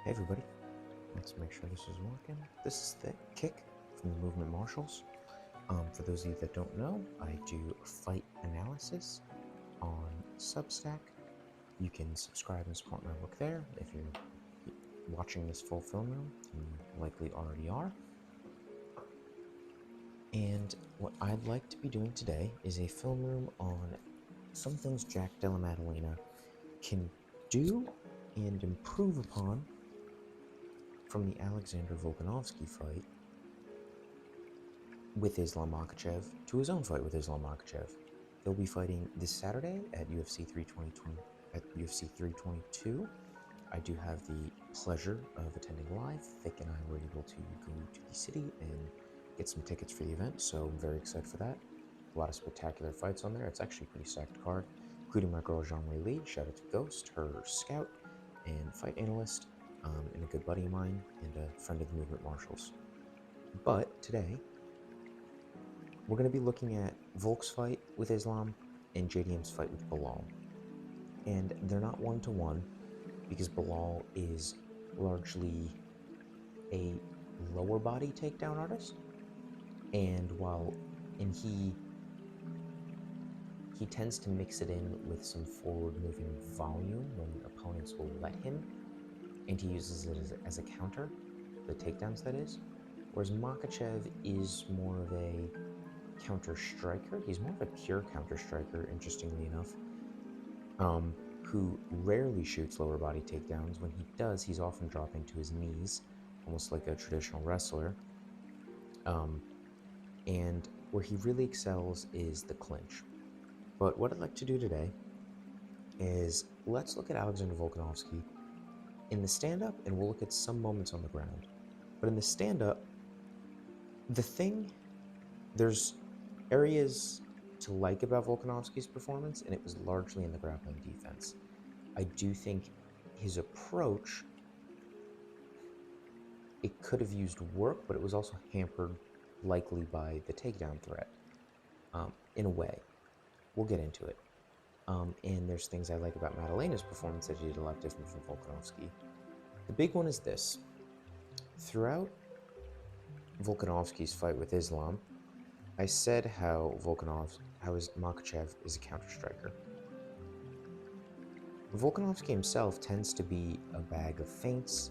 Hey everybody, let's make sure this is working. This is the kick from the Movement Marshals. For those of you that don't know, I do fight analysis on Substack. You can subscribe and support my work there. If you're watching this full film room, you likely already are. And what I'd like to be doing today is a film room on some things Jack Della Maddalena can do and improve upon from the Alexander Volkanovski fight with Islam Makhachev to his own fight with Islam Makhachev. They'll be fighting this Saturday at UFC 322. I do have the pleasure of attending live. Vic and I were able to go to the city and get some tickets for the event, so I'm very excited for that. A lot of spectacular fights on there. It's actually a pretty stacked card, including my girl Jean-Marie Lee. Shout out to Ghost, her scout and fight analyst, and a good buddy of mine and a friend of the Movement Marshals. But today, we're going to be looking at Volk's fight with Islam and JDM's fight with Bilal. And they're not one-to-one because Bilal is largely a lower body takedown artist. And he tends to mix it in with some forward-moving volume when opponents will let him, and he uses it as a counter, the takedowns that is. Whereas Makhachev is more of a counter striker. He's more of a pure counter striker, interestingly enough, who rarely shoots lower body takedowns. When he does, he's often dropping to his knees, almost like a traditional wrestler. And where he really excels is the clinch. But what I'd like to do today is let's look at Alexander Volkanovski in the stand-up, and we'll look at some moments on the ground. But in the stand-up, there's areas to like about Volkanovski's performance, and it was largely in the grappling defense. I do think his approach, it could have used work, but it was also hampered likely by the takedown threat, in a way. We'll get into it. And there's things I like about Maddalena's performance that she did a lot different from Volkanovski. The big one is this. Throughout Volkanovski's fight with Islam, I said how Makhachev is a counter striker. Volkanovski himself tends to be a bag of feints,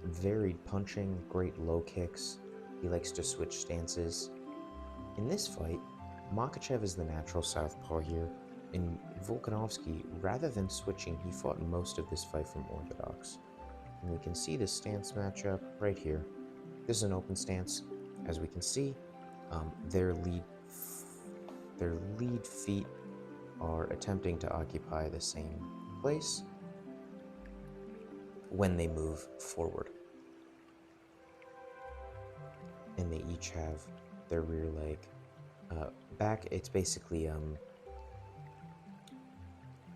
varied punching, great low kicks. He likes to switch stances. In this fight, Makhachev is the natural southpaw here, and Volkanovski, rather than switching, he fought most of this fight from orthodox. And we can see this stance matchup right here. This is an open stance. As we can see, their lead feet are attempting to occupy the same place when they move forward. And they each have their rear leg back. It's basically,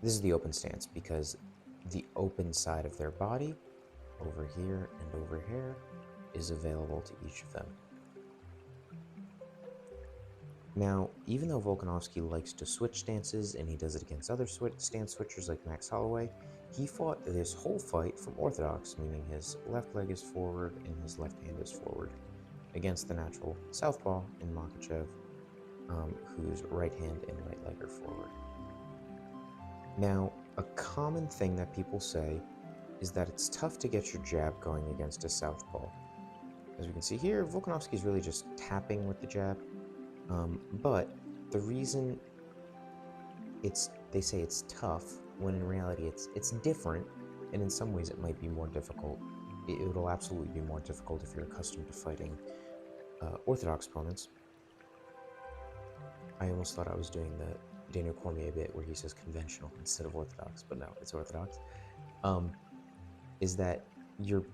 this is the open stance because the open side of their body, over here and over here, is available to each of them. Now, even though Volkanovski likes to switch stances, and he does it against other stance switchers like Max Holloway, he fought this whole fight from orthodox, meaning his left leg is forward and his left hand is forward, against the natural southpaw in Makhachev, whose right hand and right leg are forward. Now, a common thing that people say is that it's tough to get your jab going against a southpaw. As we can see here, Volkanovski is really just tapping with the jab. But the reason they say it's tough, when in reality it's different, and in some ways it might be more difficult. It'll absolutely be more difficult if you're accustomed to fighting orthodox opponents. I almost thought I was doing the Daniel Cormier bit where he says conventional instead of orthodox, but no, it's orthodox. Is that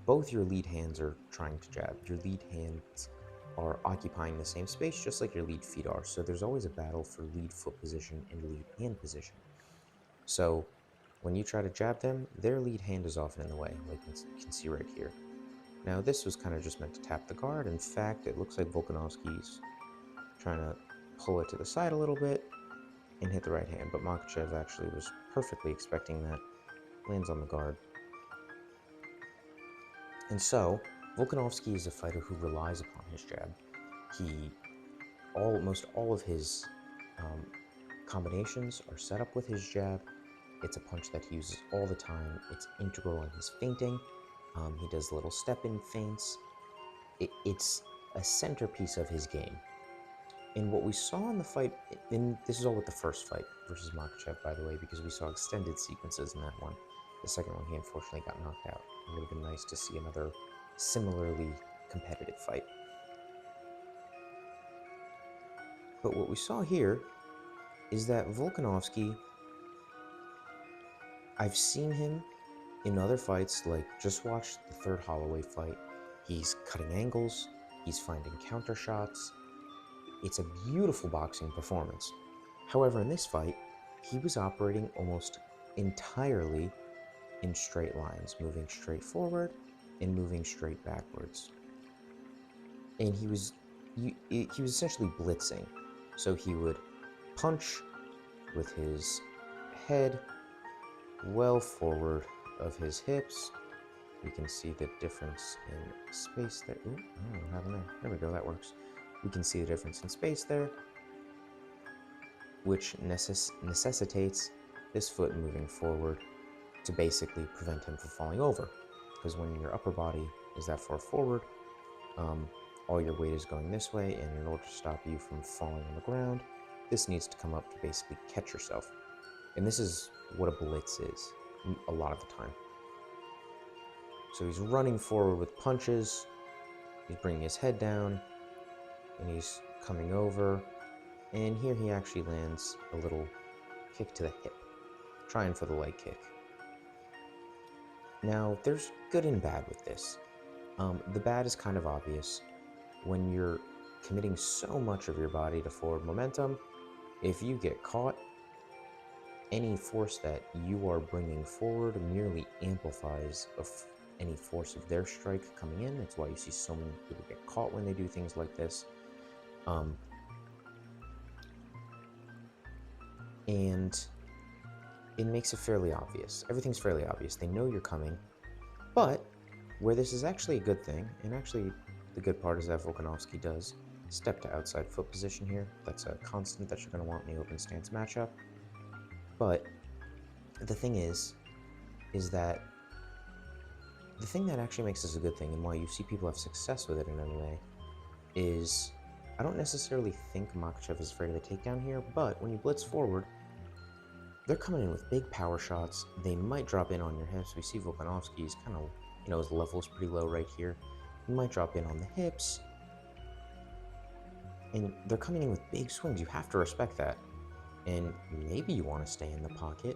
both your lead hands are trying to jab. Your lead hands are occupying the same space, just like your lead feet are. So there's always a battle for lead foot position and lead hand position. So when you try to jab them, their lead hand is often in the way, like you can see right here. Now this was kind of just meant to tap the guard. In fact, it looks like Volkanovski's trying to pull it to the side a little bit and hit the right hand, but Makhachev actually was perfectly expecting that. Lands on the guard. And so, Volkanovski is a fighter who relies upon his jab. Most all of his combinations are set up with his jab. It's a punch that he uses all the time. It's integral in his feinting. He does little step-in feints. It's a centerpiece of his game. And what we saw in the fight, and this is all with the first fight versus Makhachev, by the way, because we saw extended sequences in that one. The second one, he unfortunately got knocked out. It would have been nice to see another similarly competitive fight. But what we saw here is that Volkanovski, I've seen him in other fights, like just watch the third Holloway fight. He's cutting angles, he's finding counter shots. It's a beautiful boxing performance. However, in this fight, he was operating almost entirely in straight lines, moving straight forward and moving straight backwards. And he was essentially blitzing. So he would punch with his head well forward of his hips. We can see the difference in space there. Ooh, I don't know what happened there. There we go, that works. We can see the difference in space there, which necessitates this foot moving forward to basically prevent him from falling over. Because when your upper body is that far forward, all your weight is going this way, and in order to stop you from falling on the ground, this needs to come up to basically catch yourself. And this is what a blitz is, a lot of the time. So he's running forward with punches, he's bringing his head down, and he's coming over, and here he actually lands a little kick to the hip, trying for the leg kick. Now, there's good and bad with this. The bad is kind of obvious. When you're committing so much of your body to forward momentum, if you get caught, any force that you are bringing forward merely amplifies any force of their strike coming in. That's why you see so many people get caught when they do things like this. And it makes it fairly obvious. Everything's fairly obvious. They know you're coming. But where this is actually a good thing, and actually the good part is that Volkanovski does step to outside foot position here. That's a constant that you're going to want in the open stance matchup. But the thing is that the thing that actually makes this a good thing and why you see people have success with it in MMA is, I don't necessarily think Makhachev is afraid of the takedown here, but when you blitz forward, they're coming in with big power shots. They might drop in on your hips. We see Volkanovski's kind of, his level is pretty low right here. He might drop in on the hips. And they're coming in with big swings. You have to respect that. And maybe you want to stay in the pocket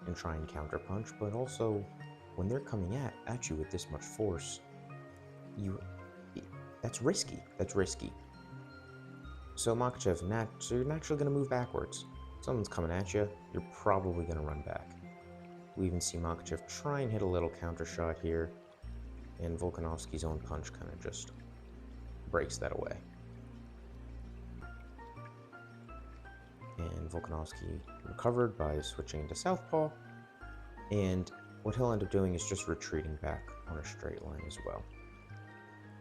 and try and counterpunch, but also when they're coming at you with this much force, that's risky. That's risky. So Makhachev, so you're naturally going to move backwards. Someone's coming at you, you're probably going to run back. We even see Makhachev try and hit a little counter shot here, and Volkanovski's own punch kind of just breaks that away. And Volkanovski recovered by switching into southpaw, and what he'll end up doing is just retreating back on a straight line as well.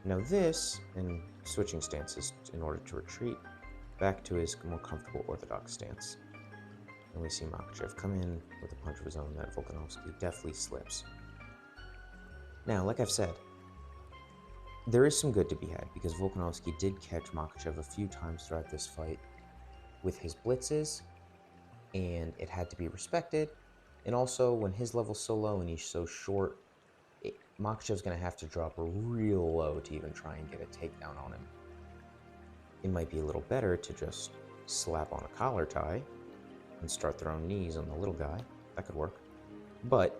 Now this, and switching stances in order to retreat back to his more comfortable orthodox stance. And we see Makhachev come in with a punch of his own that Volkanovski definitely slips. Now, like I've said, there is some good to be had because Volkanovski did catch Makhachev a few times throughout this fight with his blitzes, and it had to be respected. And also, when his level's so low and he's so short, Makhachev's going to have to drop real low to even try and get a takedown on him. It might be a little better to just slap on a collar tie and start throwing knees on the little guy. That could work. But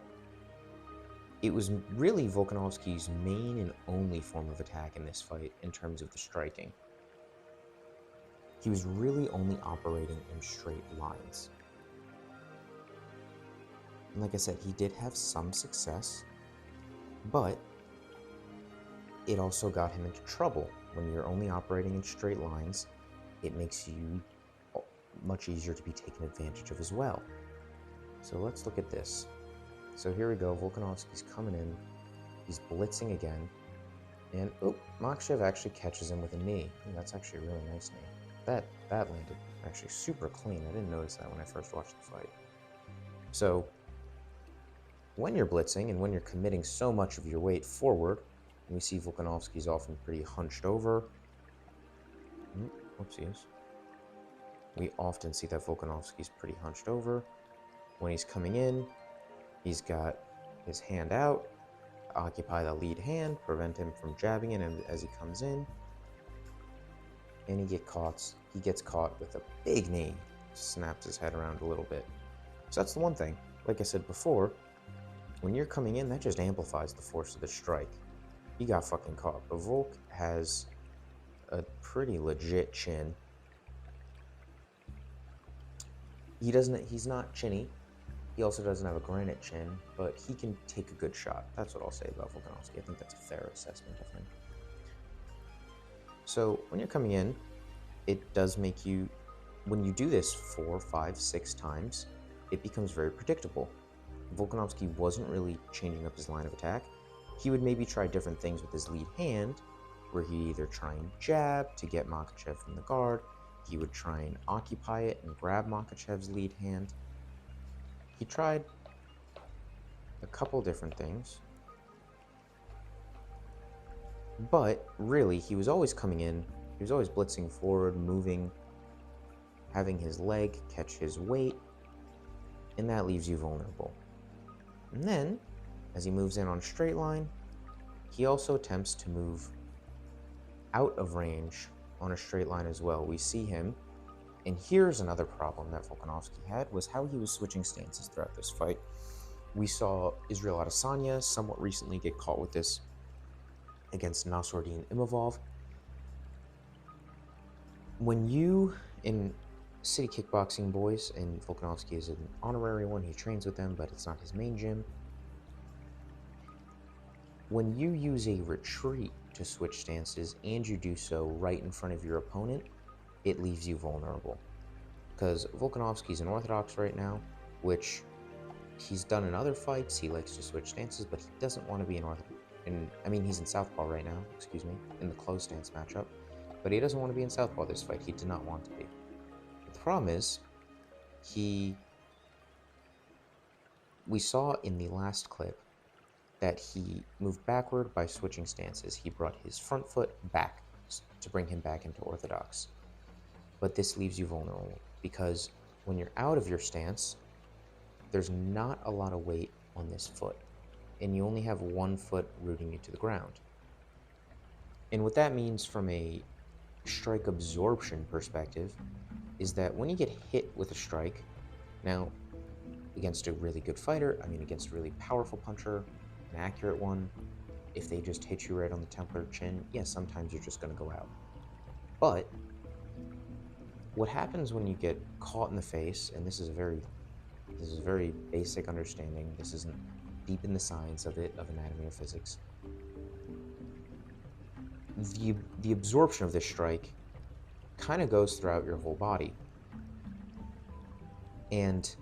it was really Volkanovski's main and only form of attack in this fight in terms of the striking. He was really only operating in straight lines. And like I said, he did have some success, but it also got him into trouble. When you're only operating in straight lines, it makes you much easier to be taken advantage of as well. So let's look at this. So here we go, Volkanovski's coming in, he's blitzing again, And, oh, Makhachev actually catches him with a knee. Ooh, that's actually a really nice knee. That landed actually super clean. I didn't notice that when I first watched the fight. So, when you're blitzing and when you're committing so much of your weight forward, and we see Volkanovski's often pretty hunched over. Whoopsies. We often see that Volkanovski's pretty hunched over. When he's coming in, he's got his hand out, occupy the lead hand, prevent him from jabbing in as he comes in. And he gets caught with a big knee, snaps his head around a little bit. So that's the one thing. Like I said before, when you're coming in, that just amplifies the force of the strike. He got fucking caught. But Volk has a pretty legit chin. He's not chinny. He also doesn't have a granite chin, but he can take a good shot. That's what I'll say about Volkanovski. I think that's a fair assessment of him. So when you're coming in, it does make you, when you do this 4, 5, 6 times, it becomes very predictable. Volkanovski wasn't really changing up his line of attack. He would maybe try different things with his lead hand, where he'd either try and jab to get Makhachev from the guard, he would try and occupy it and grab Makhachev's lead hand. He tried a couple different things, but really, he was always coming in, he was always blitzing forward, moving, having his leg catch his weight, and that leaves you vulnerable. And then, as he moves in on a straight line, he also attempts to move out of range on a straight line as well. We see him, and here's another problem that Volkanovski had, was how he was switching stances throughout this fight. We saw Israel Adesanya somewhat recently get caught with this against Nasruddin Imavov. When you, in City Kickboxing Boys, and Volkanovski is an honorary one, he trains with them, but it's not his main gym. When you use a retreat to switch stances, and you do so right in front of your opponent, it leaves you vulnerable. Because Volkanovski's an orthodox right now, which he's done in other fights. He likes to switch stances, but he doesn't want to be an orthodox. He's in southpaw right now, in the closed stance matchup. But he doesn't want to be in southpaw this fight. He did not want to be. But the problem is, we saw in the last clip that he moved backward by switching stances. He brought his front foot back to bring him back into orthodox. But this leaves you vulnerable, because when you're out of your stance, there's not a lot of weight on this foot, and you only have one foot rooting you to the ground. And what that means from a strike absorption perspective is that when you get hit with a strike, now against a really good fighter, against a really powerful puncher, an accurate one, if they just hit you right on the temple or chin, yes, sometimes you're just going to go out. But what happens when you get caught in the face, and this is a very basic understanding, this isn't deep in the science of anatomy or physics, the absorption of this strike kind of goes throughout your whole body. And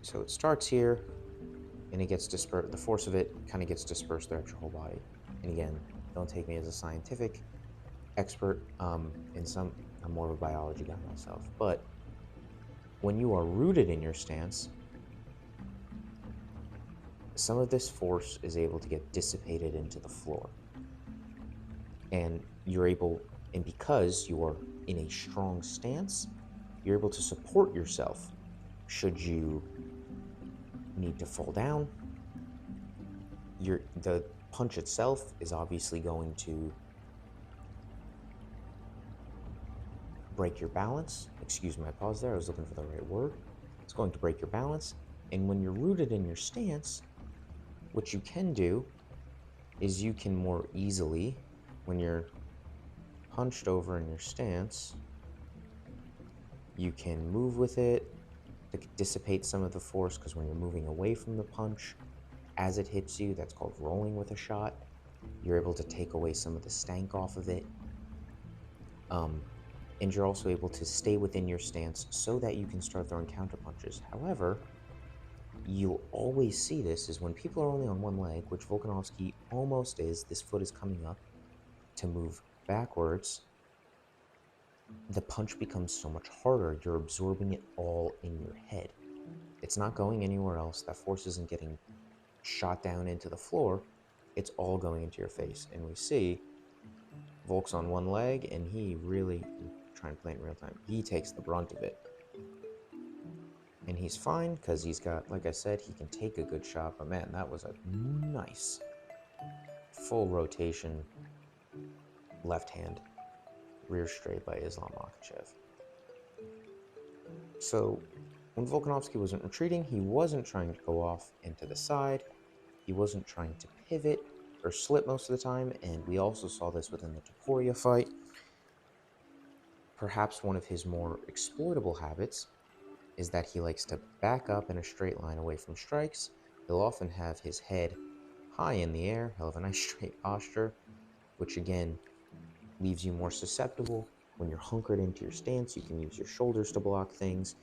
so it starts here, and it gets dispersed, the force of it kind of gets dispersed throughout your whole body. And again, don't take me as a scientific expert, I'm more of a biology guy myself, but when you are rooted in your stance, some of this force is able to get dissipated into the floor. And because you are in a strong stance, you're able to support yourself should you need to fall down. The punch itself is obviously going to break your balance. Excuse my pause there, I was looking for the right word. It's going to break your balance. And when you're rooted in your stance, what you can do is you can more easily, when you're hunched over in your stance, you can move with it to dissipate some of the force, because when you're moving away from the punch as it hits you, that's called rolling with a shot. You're able to take away some of the stank off of it. And you're also able to stay within your stance so that you can start throwing counter punches. However, you'll always see this is when people are only on one leg, which Volkanovski almost is, this foot is coming up to move backwards, the punch becomes so much harder. You're absorbing it all in your head. It's not going anywhere else. That force isn't getting shot down into the floor. It's all going into your face. And we see Volk's on one leg, and he really, trying to play in real time, he takes the brunt of it. And he's fine because he's got, like I said, he can take a good shot. But man, that was a nice full rotation left hand rear straight by Islam Makhachev. So when Volkanovski wasn't retreating, he wasn't trying to go off and to the side. He wasn't trying to pivot or slip most of the time. And we also saw this within the Topuria fight. Perhaps one of his more exploitable habits is that he likes to back up in a straight line away from strikes. He'll often have his head high in the air. He'll have a nice straight posture, which again leaves you more susceptible. When you're hunkered into your stance, you can use your shoulders to block things.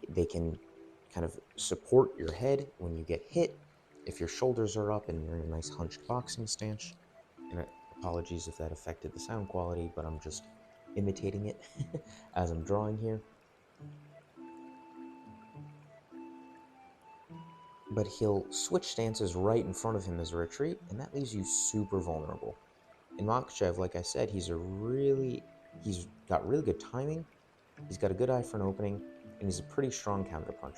They can kind of support your head when you get hit. If your shoulders are up and you're in a nice hunched boxing stance, and apologies if that affected the sound quality, but I'm just imitating it as I'm drawing here. But he'll switch stances right in front of him as a retreat, and that leaves you super vulnerable. In Makhachev, like I said, he's got really good timing, he's got a good eye for an opening, and he's a pretty strong counterpunch.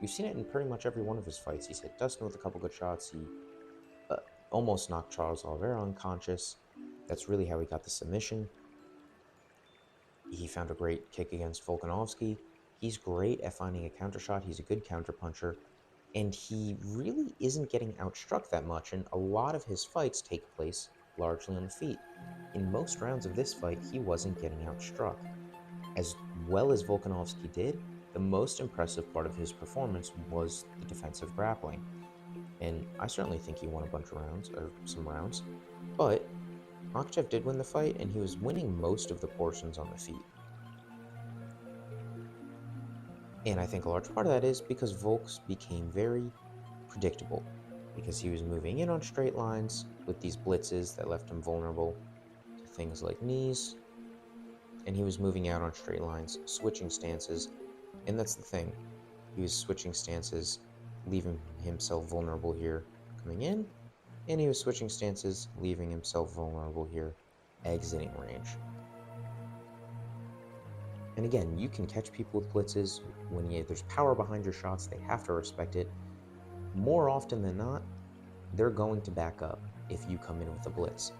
We've seen it in pretty much every one of his fights. He's hit Dustin with a couple good shots. He almost knocked Charles Oliveira unconscious. That's really how he got the submission. He found a great kick against Volkanovski. He's great at finding a counter shot. He's a good counterpuncher. And he really isn't getting outstruck that much, and a lot of his fights take place largely on the feet. In most rounds of this fight, he wasn't getting outstruck. As well as Volkanovski did, the most impressive part of his performance was the defensive grappling. And I certainly think he won a bunch of rounds, or some rounds, but Makhachev did win the fight, and he was winning most of the portions on the feet. And I think a large part of that is because Volk's became very predictable, because he was moving in on straight lines with these blitzes that left him vulnerable to things like knees, and he was moving out on straight lines, switching stances, and that's the thing. He was switching stances, leaving himself vulnerable here coming in, and he was switching stances, leaving himself vulnerable here exiting range. And again, you can catch people with blitzes when there's power behind your shots. They have to respect it. More often than not, they're going to back up if you come in with a blitz.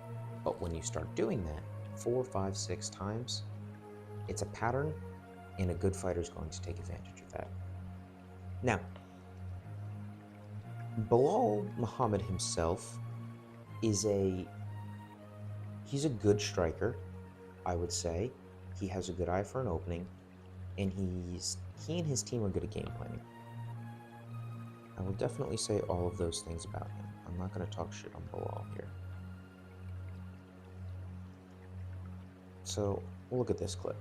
But when you start doing that 4, 5, 6 times, it's a pattern, and a good fighter is going to take advantage of that. Now, Belal Muhammad himself he's a good striker, I would say. He has a good eye for an opening, and he and his team are good at game planning. I will definitely say all of those things about him. I'm not going to talk shit on Belal here. So, we'll look at this clip.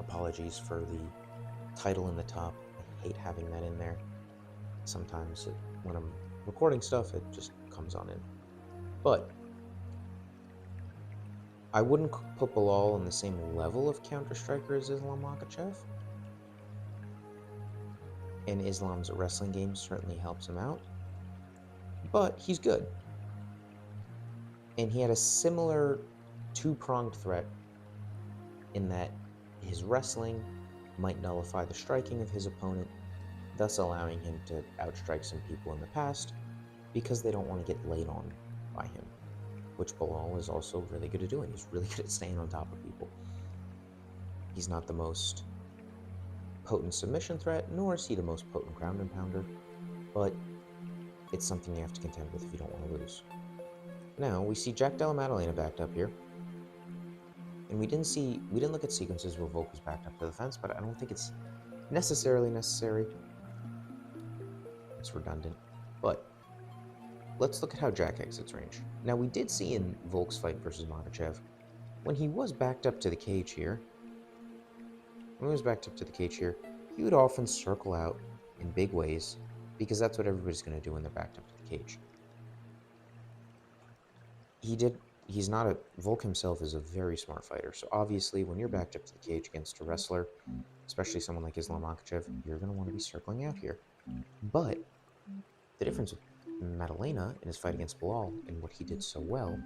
Apologies for the title in the top. I hate having that in there. Sometimes when I'm recording stuff, it just comes on in. But I wouldn't put Belal on the same level of counter-striker as Islam Makhachev. And Islam's wrestling game certainly helps him out. But he's good. And he had a similar two-pronged threat in that his wrestling might nullify the striking of his opponent, thus allowing him to outstrike some people in the past because they don't want to get laid on by him, which Belal is also really good at doing. He's really good at staying on top of people. He's not the most potent submission threat, nor is he the most potent ground and pounder, but it's something you have to contend with if you don't want to lose. Now, we see Jack Della Maddalena backed up here, and we didn't look at sequences where Volk was backed up to the fence, but I don't think it's necessarily necessary. It's redundant, but let's look at how Jack exits range. Now, we did see in Volk's fight versus Makhachev, when he was backed up to the cage here, he would often circle out in big ways, because that's what everybody's going to do when they're backed up to the cage. He's not Volk himself is a very smart fighter. So obviously, when you're backed up to the cage against a wrestler, especially someone like Islam Makhachev, you're going to want to be circling out here. But the difference with Maddalena in his fight against Bilal and what he did so well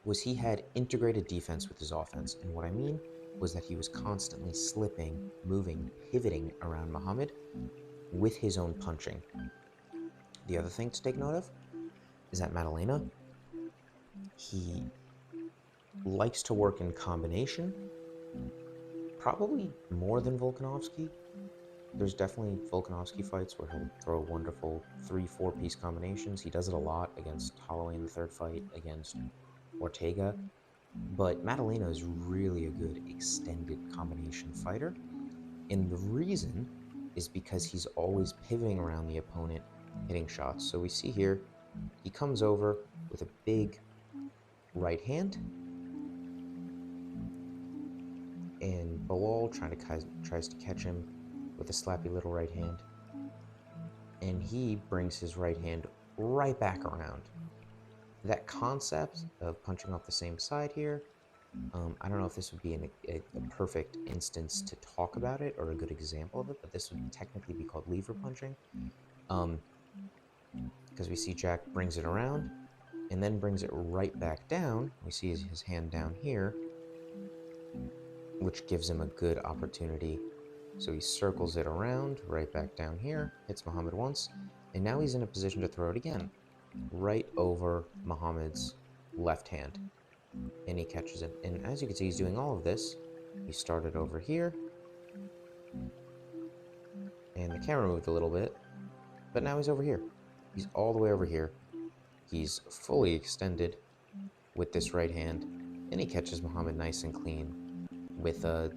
was he had integrated defense with his offense. And what I mean was that he was constantly slipping, moving, pivoting around Muhammad with his own punching. The other thing to take note of is that Maddalena, he likes to work in combination, probably more than Volkanovski. There's definitely Volkanovski fights where he'll throw wonderful 3-4 piece combinations. He does it a lot against Holloway in the third fight, against Ortega. But Maddalena is really a good extended combination fighter. And the reason is because he's always pivoting around the opponent, hitting shots. So we see here, he comes over with a big right hand, and Bilal tries to catch him with a slappy little right hand, and he brings his right hand right back around. That concept of punching off the same side here, I don't know if this would be a perfect instance to talk about it or a good example of it, but this would technically be called lever punching, because we see Jack brings it around and then brings it right back down. We see his hand down here, which gives him a good opportunity. So he circles it around, right back down here, hits Muhammad once, and now he's in a position to throw it again, right over Muhammad's left hand, and he catches it. And as you can see, he's doing all of this. He started over here, and the camera moved a little bit, but now he's over here. He's all the way over here. He's fully extended with this right hand, and he catches Muhammad nice and clean with a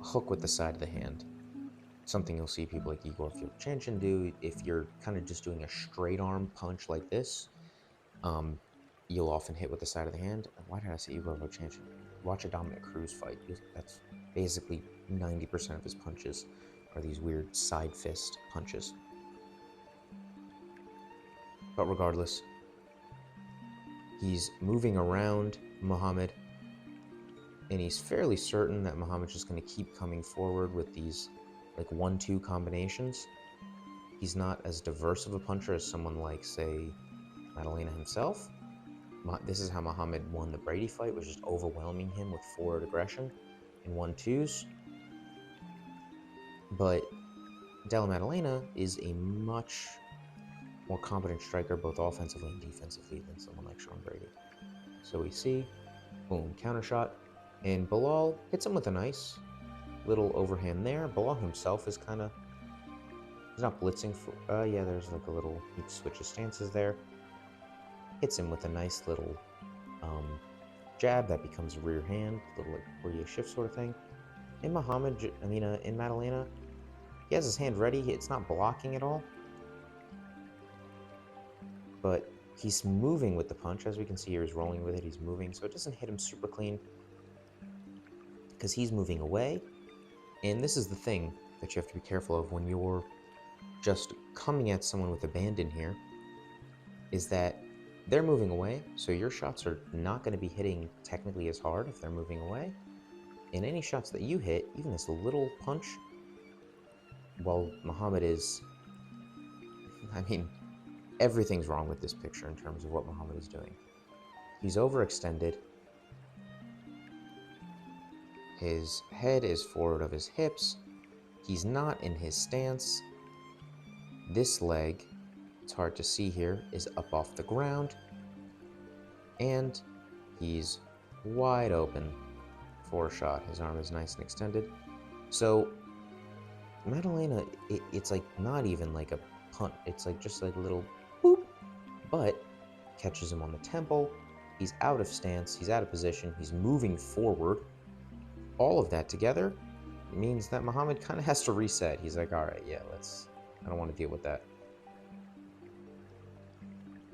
hook with the side of the hand. Something you'll see people like Igor Filchanchin do. If you're kind of just doing a straight arm punch like this, you'll often hit with the side of the hand. Why did I say Igor Filchanchin? Watch a Dominic Cruz fight. That's basically 90% of his punches are these weird side fist punches. But regardless, he's moving around Muhammad, and he's fairly certain that Muhammad's just going to keep coming forward with these like 1-2 combinations. He's not as diverse of a puncher as someone like, say, Maddalena himself. This is how Muhammad won the Brady fight, was just overwhelming him with forward aggression in 1-2s. But Della Maddalena is a much more competent striker, both offensively and defensively, than someone like Sean Brady. So we see, boom, counter shot, and Bilal hits him with a nice little overhand there. Bilal himself is kind of, he's not blitzing for, yeah, there's like a little, he switches stances there. Hits him with a nice little jab that becomes a rear hand, little like Poirier shift sort of thing. In in Maddalena, he has his hand ready. It's not blocking at all, but he's moving with the punch. As we can see here, he's rolling with it, he's moving, so it doesn't hit him super clean because he's moving away. And this is the thing that you have to be careful of when you're just coming at someone with abandon here, is that they're moving away, so your shots are not going to be hitting technically as hard if they're moving away. And any shots that you hit, even this little punch, while Muhammad is, everything's wrong with this picture in terms of what Muhammad is doing. He's overextended. His head is forward of his hips. He's not in his stance. This leg, it's hard to see here, is up off the ground. And he's wide open for a shot. His arm is nice and extended. So Maddalena, it's like not even like a punt. It's like just like a little boop, but catches him on the temple. He's out of stance. He's out of position. He's moving forward. All of that together means that Muhammad kind of has to reset. He's like, all right, yeah, I don't want to deal with that.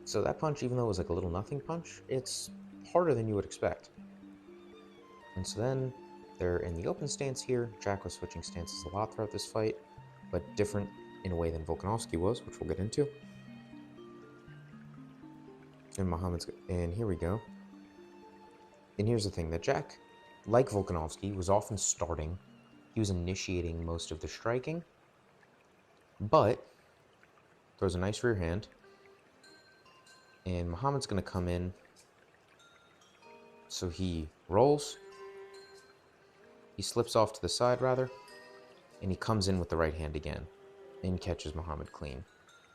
So that punch, even though it was like a little nothing punch, it's harder than you would expect. And so then they're in the open stance here. Jack was switching stances a lot throughout this fight, but different in a way than Volkanovski was, which we'll get into. And here we go. And here's the thing, that Jack, like Volkanovski, was often starting. He was initiating most of the striking, but throws a nice rear hand. And Muhammad's going to come in. So he rolls. He slips off to the side, rather. And he comes in with the right hand again. And catches Muhammad clean.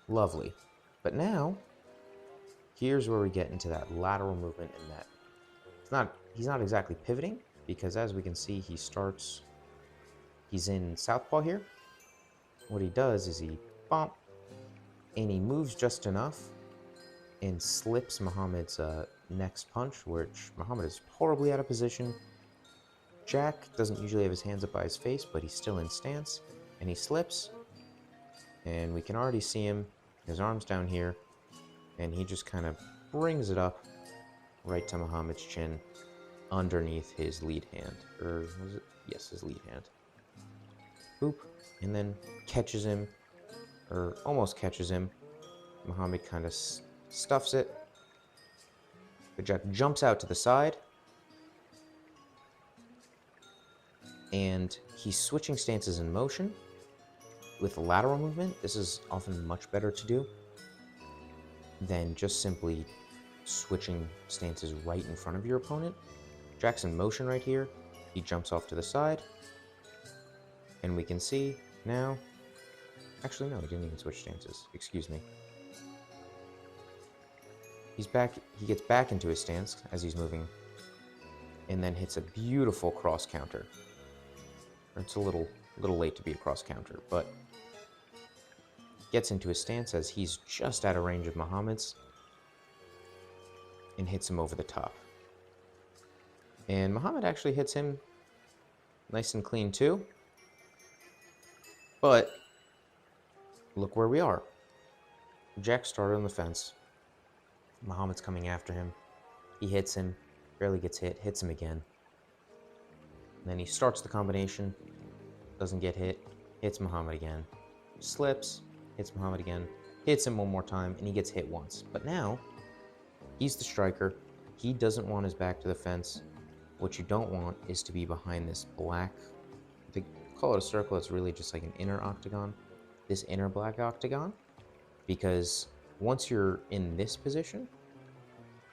Lovely. But now, here's where we get into that lateral movement and that he's not exactly pivoting, because as we can see, he's in southpaw here. What he does is he bump, and he moves just enough and slips Muhammad's next punch, which Muhammad is horribly out of position. Jack doesn't usually have his hands up by his face, but he's still in stance, and he slips, and we can already see him, his arms down here, and he just kind of brings it up right to Muhammad's chin underneath his lead hand. Or was it? Yes, his lead hand. Boop. And then catches him, or almost catches him. Muhammad kind of stuffs it. But Jack jumps out to the side. And he's switching stances in motion with lateral movement. This is often much better to do than just simply switching stances right in front of your opponent. Jack's in motion right here. He jumps off to the side. And we can see now... Actually, no, he didn't even switch stances. Excuse me. He's back. He gets back into his stance as he's moving. And then hits a beautiful cross counter. It's a little late to be a cross counter, but gets into his stance as he's just out of range of Muhammad's and hits him over the top. And Muhammad actually hits him nice and clean too. But look where we are. Jack started on the fence. Muhammad's coming after him. He hits him, barely gets hit, hits him again. And then he starts the combination, doesn't get hit, hits Muhammad again, slips, hits Muhammad again, hits him one more time, and he gets hit once. But now, he's the striker. He doesn't want his back to the fence. What you don't want is to be behind this black, they call it a circle, it's really just like an inner octagon, this inner black octagon, because once you're in this position,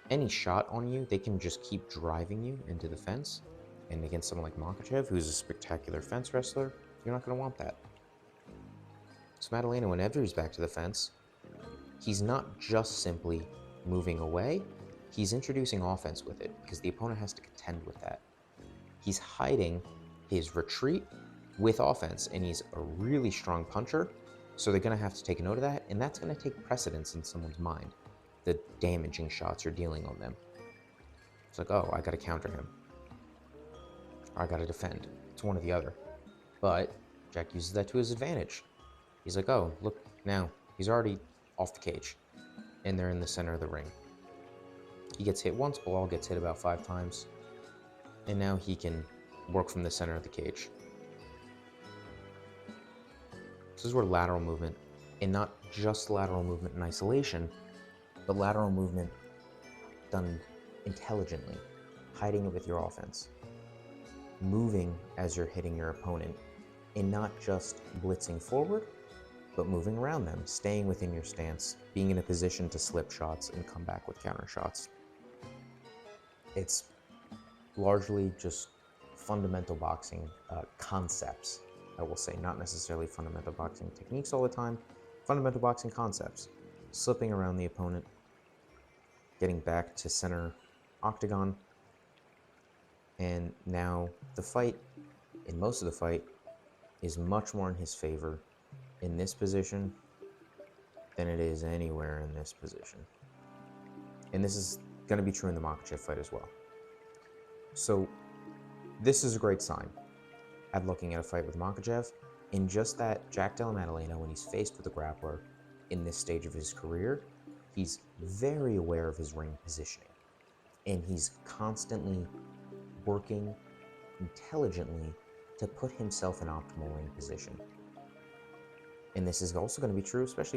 any shot on you, they can just keep driving you into the fence. And against someone like Makhachev, who's a spectacular fence wrestler, you're not going to want that. So Maddalena, whenever he's back to the fence, he's not just simply moving away, he's introducing offense with it, because the opponent has to contend with that. He's hiding his retreat with offense, and he's a really strong puncher, so they're going to have to take note of that, and that's going to take precedence in someone's mind, the damaging shots you're dealing on them. It's like, oh, I got to counter him. I gotta defend. It's one or the other. But Jack uses that to his advantage. He's like, oh, look, now he's already off the cage. And they're in the center of the ring. He gets hit once, Bilal gets hit about 5 times. And now he can work from the center of the cage. This is where lateral movement, and not just lateral movement in isolation, but lateral movement done intelligently, hiding it with your offense. Moving as you're hitting your opponent, and not just blitzing forward, but moving around them, staying within your stance, being in a position to slip shots and come back with counter shots. It's largely just fundamental boxing concepts, I will say, not necessarily fundamental boxing techniques all the time, fundamental boxing concepts. Slipping around the opponent, getting back to center octagon, and now the fight, in most of the fight, is much more in his favor in this position than it is anywhere in this position. And this is going to be true in the Makhachev fight as well. So this is a great sign at looking at a fight with Makhachev, in just that Jack Della Maddalena, when he's faced with a grappler in this stage of his career, he's very aware of his ring positioning, and he's constantly working intelligently to put himself in optimal ring position. And this is also going to be true, especially